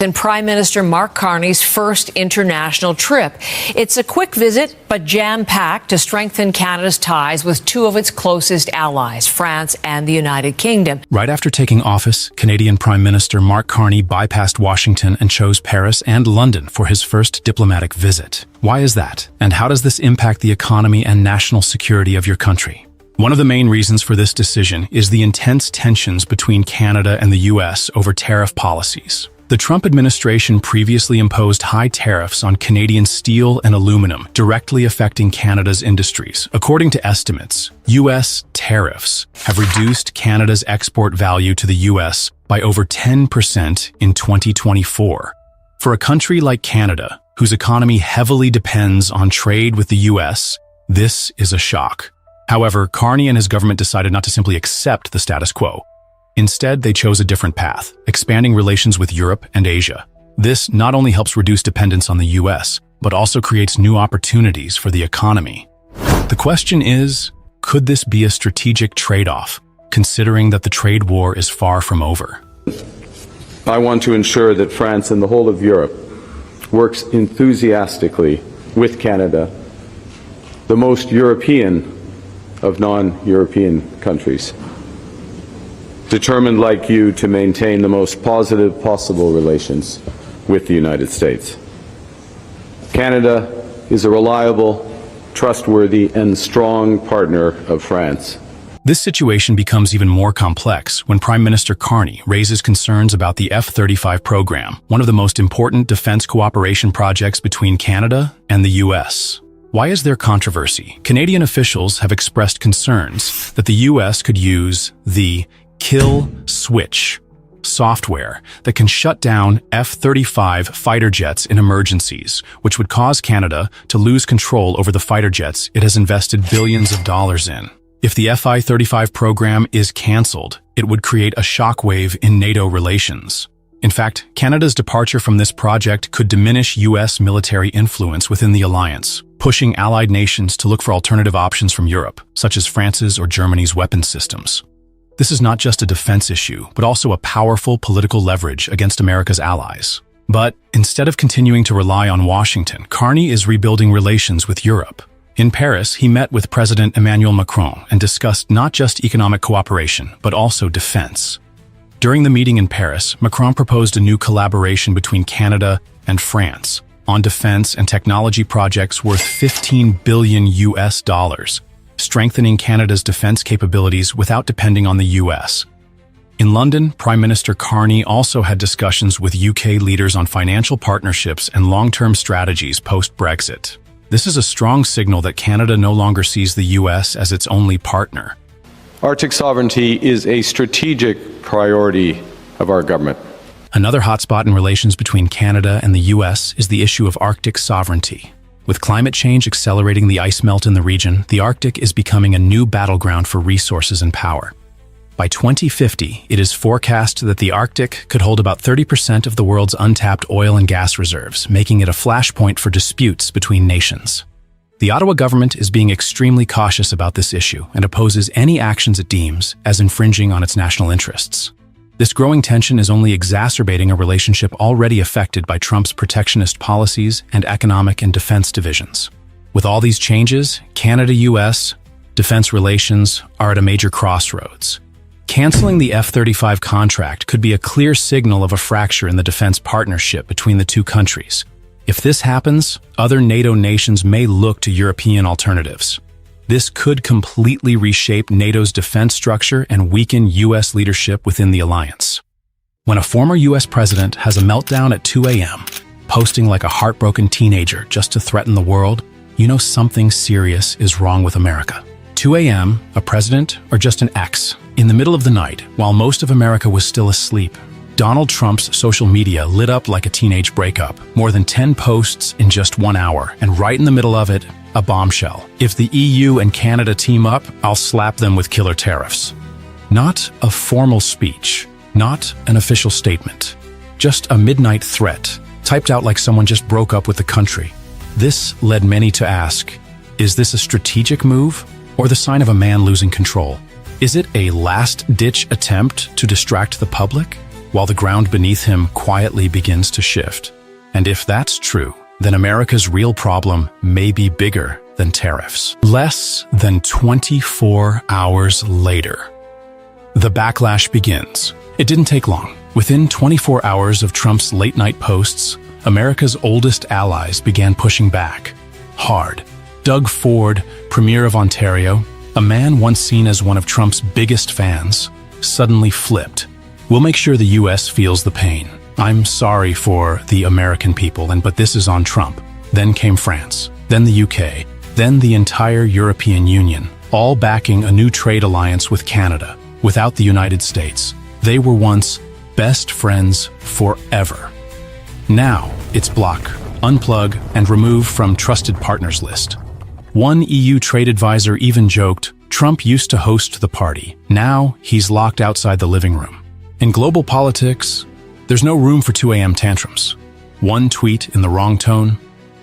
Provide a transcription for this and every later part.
And Prime Minister Mark Carney's first international trip. It's a quick visit, but jam-packed to strengthen Canada's ties with two of its closest allies, France and the United Kingdom. Right after taking office, Canadian Prime Minister Mark Carney bypassed Washington and chose Paris and London for his first diplomatic visit. Why is that? And how does this impact the economy and national security of your country? One of the main reasons for this decision is the intense tensions between Canada and the U.S. over tariff policies. The Trump administration previously imposed high tariffs on Canadian steel and aluminum, directly affecting Canada's industries. According to estimates, U.S. tariffs have reduced Canada's export value to the U.S. by over 10% in 2024. For a country like Canada, whose economy heavily depends on trade with the U.S., this is a shock. However, Carney and his government decided not to simply accept the status quo. Instead, they chose a different path, expanding relations with Europe and Asia. This not only helps reduce dependence on the U.S., but also creates new opportunities for the economy. The question is, could this be a strategic trade-off, considering that the trade war is far from over? I want to ensure that France and the whole of Europe works enthusiastically with Canada, the most European of non-European countries, determined like you to maintain the most positive possible relations with the United States. Canada is a reliable, trustworthy, and strong partner of France. This situation becomes even more complex when Prime Minister Carney raises concerns about the F-35 program, one of the most important defense cooperation projects between Canada and the U.S. Why is there controversy? Canadian officials have expressed concerns that the U.S. could use the kill switch software that can shut down F-35 fighter jets in emergencies, which would cause Canada to lose control over the fighter jets it has invested billions of dollars in. If the F-35 program is cancelled, it would create a shockwave in NATO relations. In fact, Canada's departure from this project could diminish U.S. military influence within the alliance, pushing allied nations to look for alternative options from Europe, such as France's or Germany's weapons systems. This is not just a defense issue, but also a powerful political leverage against America's allies. But instead of continuing to rely on Washington, Carney is rebuilding relations with Europe. In Paris, he met with President Emmanuel Macron and discussed not just economic cooperation, but also defense. During the meeting in Paris, Macron proposed a new collaboration between Canada and France on defense and technology projects worth $15 billion US, strengthening Canada's defense capabilities without depending on the U.S. In London, Prime Minister Carney also had discussions with UK leaders on financial partnerships and long-term strategies post-Brexit. This is a strong signal that Canada no longer sees the U.S. as its only partner. Arctic sovereignty is a strategic priority of our government. Another hotspot in relations between Canada and the U.S. is the issue of Arctic sovereignty. With climate change accelerating the ice melt in the region, the Arctic is becoming a new battleground for resources and power. By 2050, it is forecast that the Arctic could hold about 30% of the world's untapped oil and gas reserves, making it a flashpoint for disputes between nations. The Ottawa government is being extremely cautious about this issue and opposes any actions it deems as infringing on its national interests. This growing tension is only exacerbating a relationship already affected by Trump's protectionist policies and economic and defense divisions. With all these changes, Canada-US defense relations are at a major crossroads. Canceling the F-35 contract could be a clear signal of a fracture in the defense partnership between the two countries. If this happens, other NATO nations may look to European alternatives. This could completely reshape NATO's defense structure and weaken U.S. leadership within the alliance. When a former U.S. president has a meltdown at 2 a.m., posting like a heartbroken teenager just to threaten the world, you know something serious is wrong with America. 2 a.m., a president, or just an ex? In the middle of the night, while most of America was still asleep, Donald Trump's social media lit up like a teenage breakup. More than 10 posts in just 1 hour, and right in the middle of it, a bombshell. If the EU and Canada team up, I'll slap them with killer tariffs. Not a formal speech, not an official statement, just a midnight threat, typed out like someone just broke up with the country. This led many to ask, is this a strategic move or the sign of a man losing control? Is it a last-ditch attempt to distract the public? while the ground beneath him quietly begins to shift. And if that's true, then America's real problem may be bigger than tariffs. Less than 24 hours later, the backlash begins. It didn't take long. Within 24 hours of Trump's late-night posts, America's oldest allies began pushing back. Hard. Doug Ford, Premier of Ontario, a man once seen as one of Trump's biggest fans, suddenly flipped. We'll make sure the U.S. feels the pain. I'm sorry for the American people, but this is on Trump. Then came France, then the UK, then the entire European Union, all backing a new trade alliance with Canada. Without the United States, they were once best friends forever. Now, it's block, unplug, and remove from trusted partners list. One EU trade advisor even joked, Trump used to host the party. Now, he's locked outside the living room. In global politics, there's no room for 2 a.m. tantrums. One tweet in the wrong tone,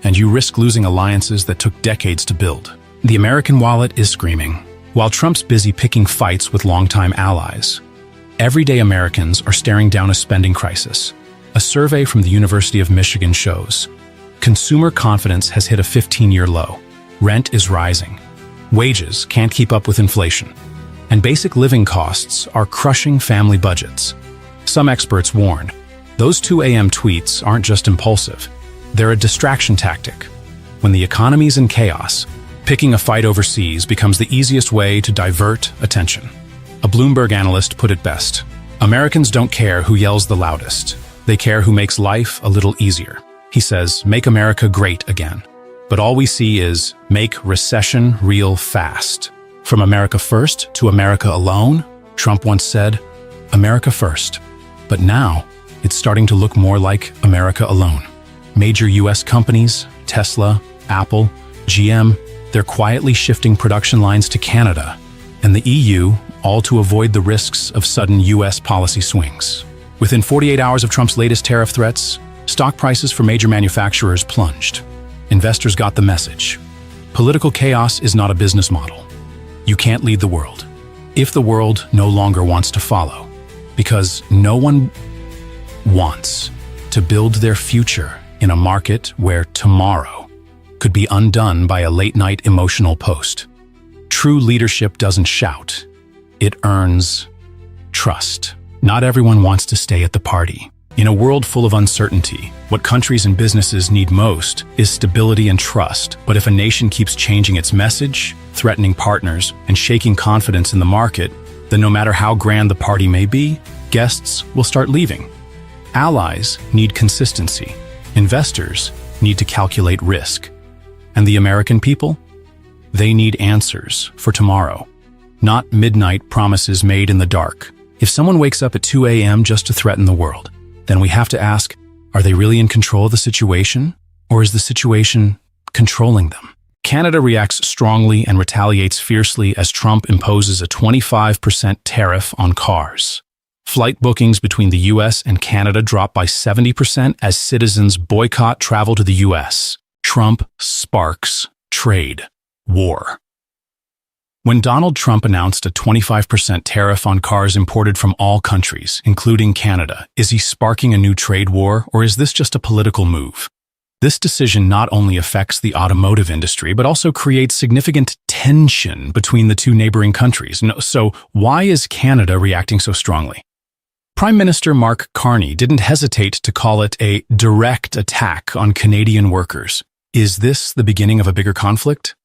and you risk losing alliances that took decades to build. The American wallet is screaming. While Trump's busy picking fights with longtime allies, everyday Americans are staring down a spending crisis. A survey from the University of Michigan shows consumer confidence has hit a 15-year low. Rent is rising. Wages can't keep up with inflation. And basic living costs are crushing family budgets. Some experts warn, those 2 a.m. tweets aren't just impulsive. They're a distraction tactic. When the economy's in chaos, picking a fight overseas becomes the easiest way to divert attention. A Bloomberg analyst put it best. Americans don't care who yells the loudest. They care who makes life a little easier. He says, make America great again. But all we see is make recession real fast. From America first to America alone, Trump once said, America first. But now, it's starting to look more like America alone. Major U.S. companies, Tesla, Apple, GM, they're quietly shifting production lines to Canada and the EU, all to avoid the risks of sudden U.S. policy swings. Within 48 hours of Trump's latest tariff threats, stock prices for major manufacturers plunged. Investors got the message. Political chaos is not a business model. You can't lead the world if the world no longer wants to follow, because no one wants to build their future in a market where tomorrow could be undone by a late-night emotional post. True leadership doesn't shout. It earns trust. Not everyone wants to stay at the party. In a world full of uncertainty, what countries and businesses need most is stability and trust. But if a nation keeps changing its message, threatening partners, and shaking confidence in the market, then no matter how grand the party may be, guests will start leaving. Allies need consistency. Investors need to calculate risk. And the American people? They need answers for tomorrow, not midnight promises made in the dark. If someone wakes up at 2 a.m. just to threaten the world, then we have to ask, are they really in control of the situation? Or is the situation controlling them? Canada reacts strongly and retaliates fiercely as Trump imposes a 25% tariff on cars. Flight bookings between the U.S. and Canada drop by 70% as citizens boycott travel to the U.S. Trump sparks trade war. When Donald Trump announced a 25% tariff on cars imported from all countries, including Canada, is he sparking a new trade war, or is this just a political move? This decision not only affects the automotive industry, but also creates significant tension between the two neighboring countries. So why is Canada reacting so strongly? Prime Minister Mark Carney didn't hesitate to call it a direct attack on Canadian workers. Is this the beginning of a bigger conflict?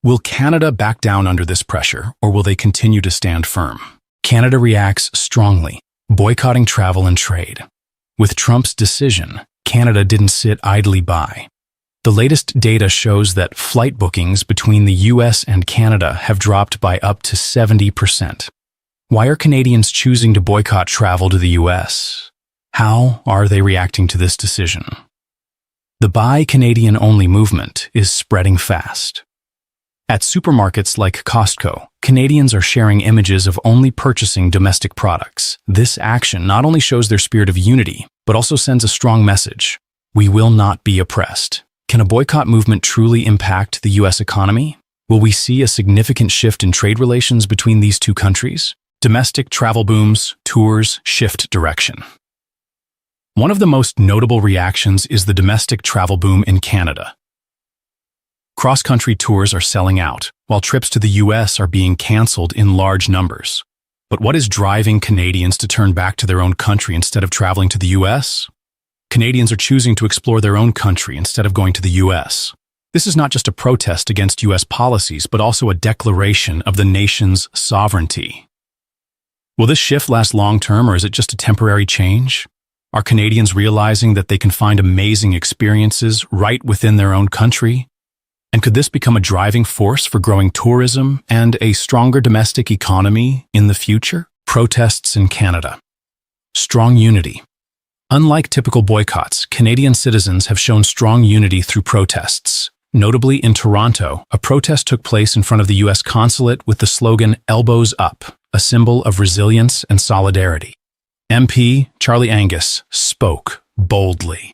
Will Canada back down under this pressure, or will they continue to stand firm? Canada reacts strongly, boycotting travel and trade. With Trump's decision, Canada didn't sit idly by. The latest data shows that flight bookings between the US and Canada have dropped by up to 70%. Why are Canadians choosing to boycott travel to the US? How are they reacting to this decision? The Buy Canadian Only movement is spreading fast. At supermarkets like Costco, Canadians are sharing images of only purchasing domestic products. This action not only shows their spirit of unity, but also sends a strong message. We will not be oppressed. Can a boycott movement truly impact the U.S. economy? Will we see a significant shift in trade relations between these two countries? Domestic travel booms, tours shift direction. One of the most notable reactions is the domestic travel boom in Canada. Cross-country tours are selling out, while trips to the US are being canceled in large numbers. But what is driving Canadians to turn back to their own country instead of traveling to the US? Canadians are choosing to explore their own country instead of going to the US. This is not just a protest against US policies, but also a declaration of the nation's sovereignty. Will this shift last long-term, or is it just a temporary change? Are Canadians realizing that they can find amazing experiences right within their own country? And could this become a driving force for growing tourism and a stronger domestic economy in the future? Protests in Canada. Strong unity. Unlike typical boycotts, Canadian citizens have shown strong unity through protests. Notably, in Toronto, a protest took place in front of the U.S. consulate with the slogan "Elbows Up," a symbol of resilience and solidarity. MP Charlie Angus spoke boldly.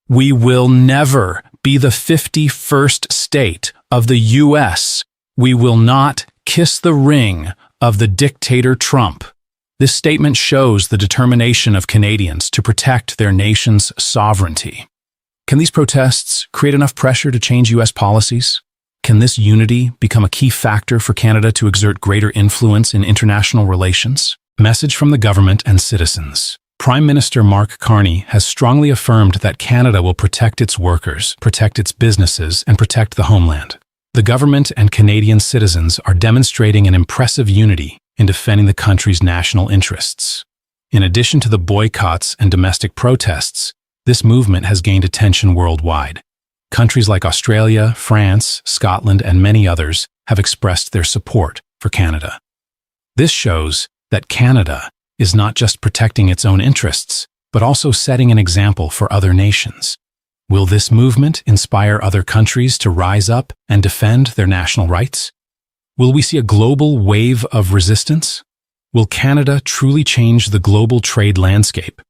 "We will never be the 51st state of the U.S. We will not kiss the ring of the dictator Trump." This statement shows the determination of Canadians to protect their nation's sovereignty. Can these protests create enough pressure to change U.S. policies? Can this unity become a key factor for Canada to exert greater influence in international relations? Message from the government and citizens. Prime Minister Mark Carney has strongly affirmed that Canada will protect its workers, protect its businesses, and protect the homeland. The government and Canadian citizens are demonstrating an impressive unity in defending the country's national interests. In addition to the boycotts and domestic protests, this movement has gained attention worldwide. Countries like Australia, France, Scotland, and many others have expressed their support for Canada. This shows that Canada is not just protecting its own interests, but also setting an example for other nations. Will this movement inspire other countries to rise up and defend their national rights? Will we see a global wave of resistance? Will Canada truly change the global trade landscape?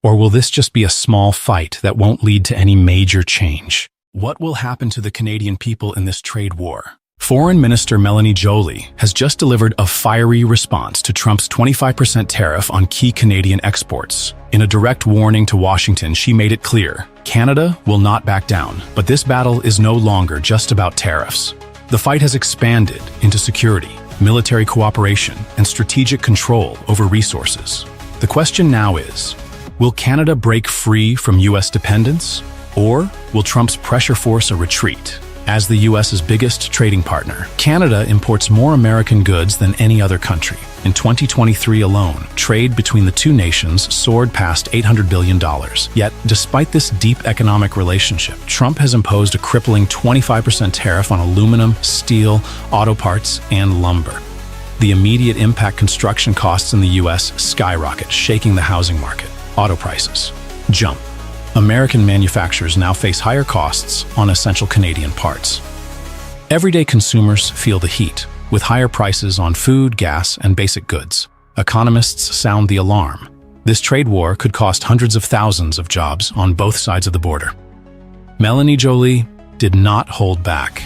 Or will this just be a small fight that won't lead to any major change? What will happen to the Canadian people in this trade war? Foreign Minister Melanie Joly has just delivered a fiery response to Trump's 25% tariff on key Canadian exports. In a direct warning to Washington, she made it clear, Canada will not back down, but this battle is no longer just about tariffs. The fight has expanded into security, military cooperation, and strategic control over resources. The question now is, will Canada break free from U.S. dependence, or will Trump's pressure force a retreat? As the U.S.'s biggest trading partner, Canada imports more American goods than any other country. In 2023 alone, trade between the two nations soared past $800 billion. Yet, despite this deep economic relationship, Trump has imposed a crippling 25% tariff on aluminum, steel, auto parts, and lumber. The immediate impact: construction costs in the U.S. skyrocket, shaking the housing market. Auto prices jump. American manufacturers now face higher costs on essential Canadian parts. Everyday consumers feel the heat, with higher prices on food, gas, and basic goods. Economists sound the alarm. This trade war could cost hundreds of thousands of jobs on both sides of the border. Melanie Joly did not hold back.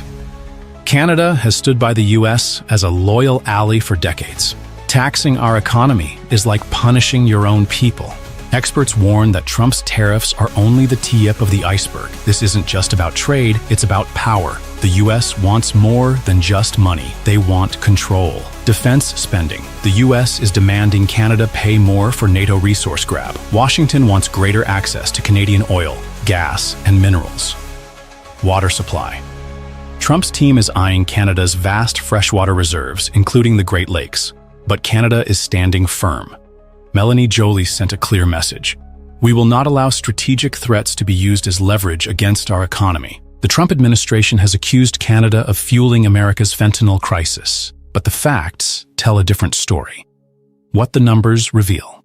Canada has stood by the U.S. as a loyal ally for decades. Taxing our economy is like punishing your own people. Experts warn that Trump's tariffs are only the tip of the iceberg. This isn't just about trade, it's about power. The U.S. wants more than just money. They want control. Defense spending. The U.S. is demanding Canada pay more for NATO resource grab. Washington wants greater access to Canadian oil, gas, and minerals. Water supply. Trump's team is eyeing Canada's vast freshwater reserves, including the Great Lakes. But Canada is standing firm. Melanie Joly sent a clear message. We will not allow strategic threats to be used as leverage against our economy. The Trump administration has accused Canada of fueling America's fentanyl crisis, but the facts tell a different story. What the numbers reveal.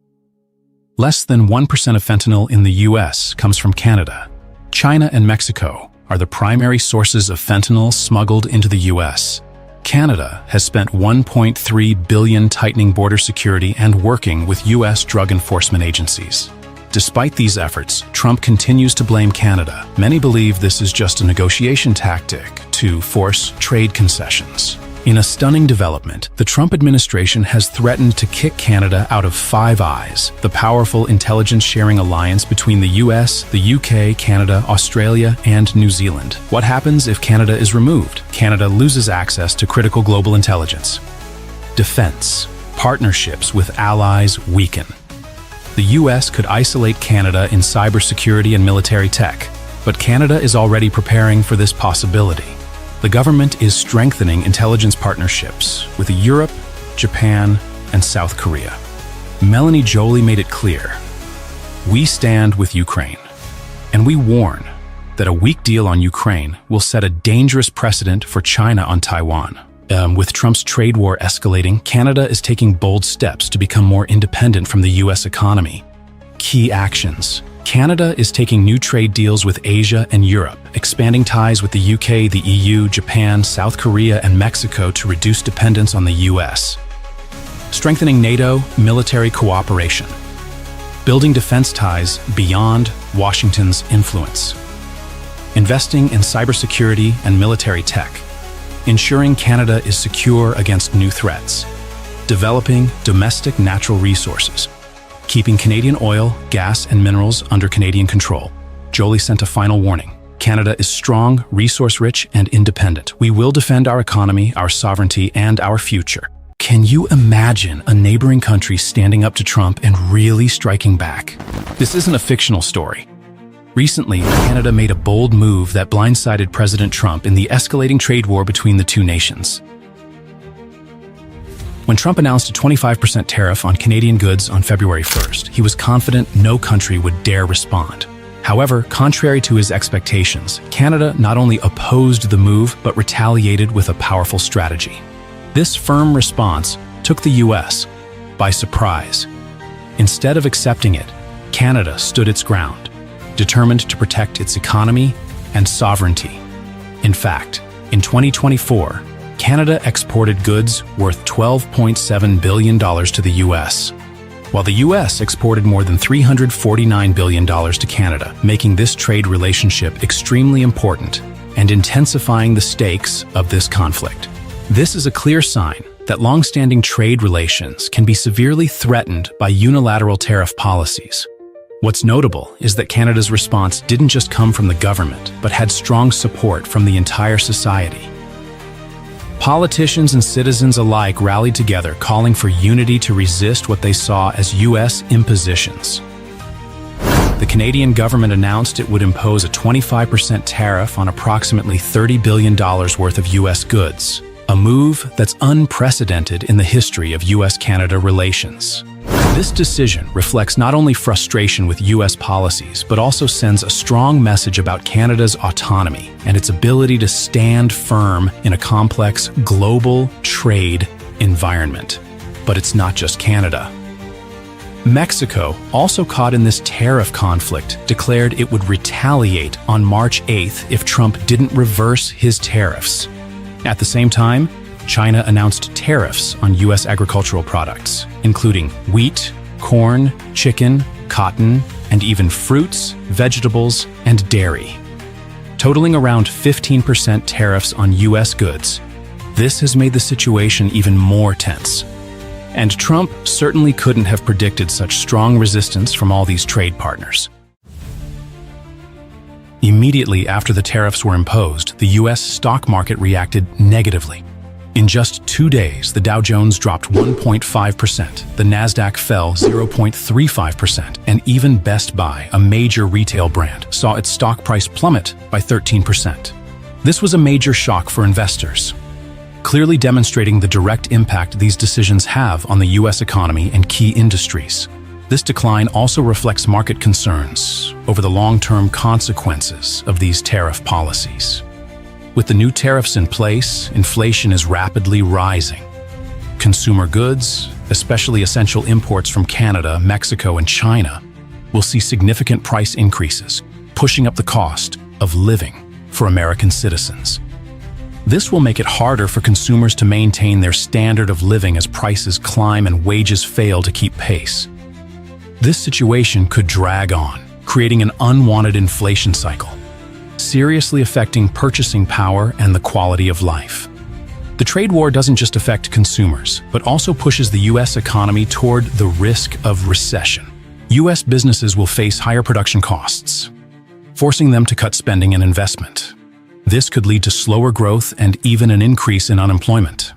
Less than 1% of fentanyl in the U.S. comes from Canada. China and Mexico are the primary sources of fentanyl smuggled into the U.S. Canada has spent $1.3 billion tightening border security and working with U.S. drug enforcement agencies. Despite these efforts, Trump continues to blame Canada. Many believe this is just a negotiation tactic to force trade concessions. In a stunning development, the Trump administration has threatened to kick Canada out of Five Eyes, the powerful intelligence-sharing alliance between the US, the UK, Canada, Australia, and New Zealand. What happens if Canada is removed? Canada loses access to critical global intelligence. Defense. Partnerships with allies weaken. The US could isolate Canada in cybersecurity and military tech, but Canada is already preparing for this possibility. The government is strengthening intelligence partnerships with Europe, Japan, and South Korea. Melanie Joly made it clear, we stand with Ukraine, and we warn that a weak deal on Ukraine will set a dangerous precedent for China on Taiwan. With Trump's trade war escalating, Canada is taking bold steps to become more independent from the US economy. Key actions. Canada is taking new trade deals with Asia and Europe, expanding ties with the UK, the EU, Japan, South Korea, and Mexico to reduce dependence on the US. Strengthening NATO military cooperation. Building defense ties beyond Washington's influence. Investing in cybersecurity and military tech. Ensuring Canada is secure against new threats. Developing domestic natural resources. Keeping Canadian oil, gas, and minerals under Canadian control. Joly sent a final warning. Canada is strong, resource-rich, and independent. We will defend our economy, our sovereignty, and our future. Can you imagine a neighboring country standing up to Trump and really striking back? This isn't a fictional story. Recently, Canada made a bold move that blindsided President Trump in the escalating trade war between the two nations. When Trump announced a 25% tariff on Canadian goods on February 1st, he was confident no country would dare respond. However, contrary to his expectations, Canada not only opposed the move, but retaliated with a powerful strategy. This firm response took the US by surprise. Instead of accepting it, Canada stood its ground, determined to protect its economy and sovereignty. In fact, in 2024, Canada exported goods worth $12.7 billion to the US, while the US exported more than $349 billion to Canada, making this trade relationship extremely important and intensifying the stakes of this conflict. This is a clear sign that long-standing trade relations can be severely threatened by unilateral tariff policies. What's notable is that Canada's response didn't just come from the government, but had strong support from the entire society. Politicians and citizens alike rallied together, calling for unity to resist what they saw as US impositions. The Canadian government announced it would impose a 25% tariff on approximately $30 billion worth of US goods, a move that's unprecedented in the history of US-Canada relations. This decision reflects not only frustration with US policies, but also sends a strong message about Canada's autonomy and its ability to stand firm in a complex global trade environment. But it's not just Canada. Mexico, also caught in this tariff conflict, declared it would retaliate on March 8th if Trump didn't reverse his tariffs. At the same time, China announced tariffs on US agricultural products, including wheat, corn, chicken, cotton, and even fruits, vegetables, and dairy, totaling around 15% tariffs on US goods. This has made the situation even more tense. And Trump certainly couldn't have predicted such strong resistance from all these trade partners. Immediately after the tariffs were imposed, the US stock market reacted negatively. In just 2 days, the Dow Jones dropped 1.5%, the Nasdaq fell 0.35%, and even Best Buy, a major retail brand, saw its stock price plummet by 13%. This was a major shock for investors, clearly demonstrating the direct impact these decisions have on the US economy and key industries. This decline also reflects market concerns over the long-term consequences of these tariff policies. With the new tariffs in place, inflation is rapidly rising. Consumer goods, especially essential imports from Canada, Mexico, and China, will see significant price increases, pushing up the cost of living for American citizens. This will make it harder for consumers to maintain their standard of living as prices climb and wages fail to keep pace. This situation could drag on, creating an unwanted inflation cycle, seriously affecting purchasing power and the quality of life. The trade war doesn't just affect consumers, but also pushes the U.S. economy toward the risk of recession. U.S. businesses will face higher production costs, forcing them to cut spending and investment. This could lead to slower growth and even an increase in unemployment.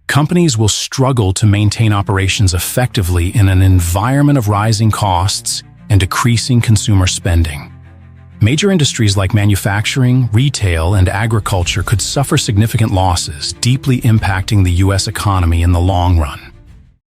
Companies will struggle to maintain operations effectively in an environment of rising costs and decreasing consumer spending. Major industries like manufacturing, retail, and agriculture could suffer significant losses, deeply impacting the U.S. economy in the long run.